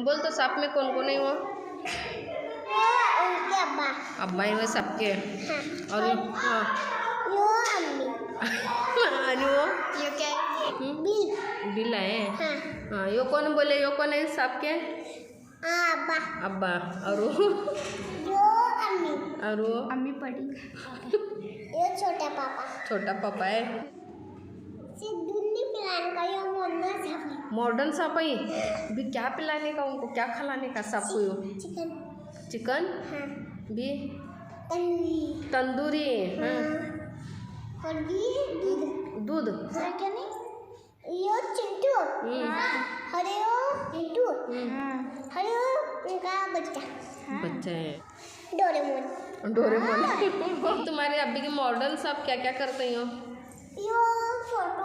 बोल तो सांप में कौन कौन है वो? उनके अब्बा। अब्बा है वो सबके। हाँ। और हाँ यो अम्मी। आणि वो यो क्या है? बिल। बिल है। हाँ। हाँ यो कौन बोले, यो कौन है सांप के? अब्बा। अब्बा। और वो यो अम्मी। और वो अम्मी पड़ी। ये छोटा पापा। छोटा पापा है। दूध पिलाने का यो मॉडर्न सांप है। मॉडर्न सांप है भी, क्या पिलाने का उनको, क्या खिलाने का सांप को? चिकन। चिकन हाँ। भी तंदूरी। तंदूरी। हाँ। और भी दूध। दूध। क्या नहीं? यो चिंटू। अरे यो चिंटू। अरे यो उनका बच्चा। बच्चा है। डोरेमोन। डोरेमोन। तुम्हारे अभी के मॉडर्न सांप क्या क्या करते हो? यो फोटो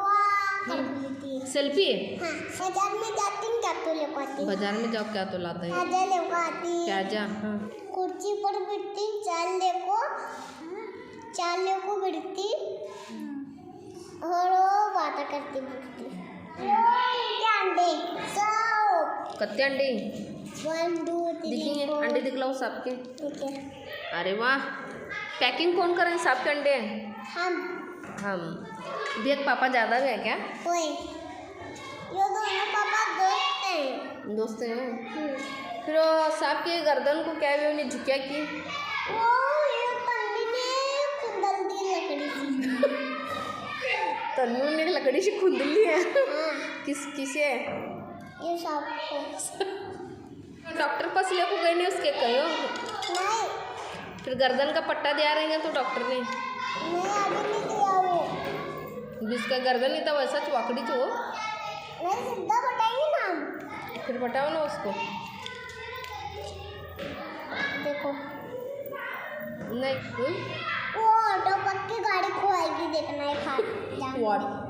करती है। सेल्फी। हाँ। बाजार में जाती हूँ, क्या तो लेकर आती हूँ। बाजार में जाओ क्या तो लाते हैं? आजा लेकर आती। क्या जा? हाँ। कुर्सी पर बैठती, चार लेको बैठती और वो बातें करती बैठती। अंडे सब कत्ते अंडे 1 2 3 दिखेंगे? अंडे दिखलाओ सांप के। ठीक है। अरे वाह, पैकिंग कौन करें सांप के अंडे? हम देख पापा ज़्यादा है क्या? कोई ये दोनों पापा दोस्त हैं। दोस्त हैं। फिर वो सांप के गर्दन को क्या उन्हें झुकिया की? वो ये तन्नी ने कुंडल दी लकड़ी से। तन्नू ने लकड़ी से खुंद ली है। हाँ। किसे? ये सांप को डॉक्टर पास ले को गए नहीं उसके कहो? नहीं फिर गर्दन का पट्टा दिया रहेंगे तो डॉक्टर ने? मैं अभी नहीं दिया वो। जिसका गर्दन नहीं था वैसा चौकड़ी तो मैं सीधा बताएंगे ना। फिर बताओ ना उसको। देखो नहीं वो ऑटो पक की गाड़ी खुआएगी, देखना है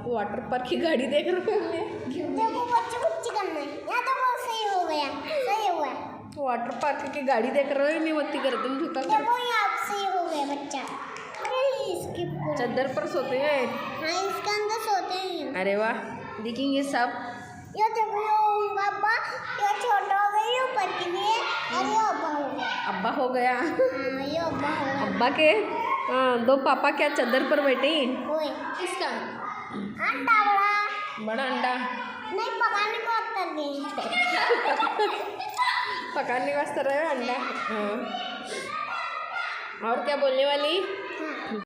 वाटर पार्क की गाड़ी देख रहे हैं। देखो बच्चे कुछ करना है। यहाँ तो वो सही हो गया, सही हुआ। वाटर पार्क की गाड़ी देख रहे हो नहीं होती गर्दन झुका कर। देखो यहाँ सही हो गया बच्चा। इसकी चादर पर सोते हैं। हाँ इसके अंदर सोते हैं। अरे वाह, देखेंगे सब। ये देखो ये उनका अब्बा, ये छोटा हो गया, ये ऊपर की भी है और ये अब्बा हो गया। अब्बा हो गया। हाँ ये अब्बा हो गया। अब्बा के दो पापा क्या चादर पर बैठे हैं? कोई किसका अंडा बड़ा अंडा? नहीं पकाने को उत्तर दे। पकाने वास्ते रहे अंडा। हाँ। और क्या बोलने वाली? हाँ।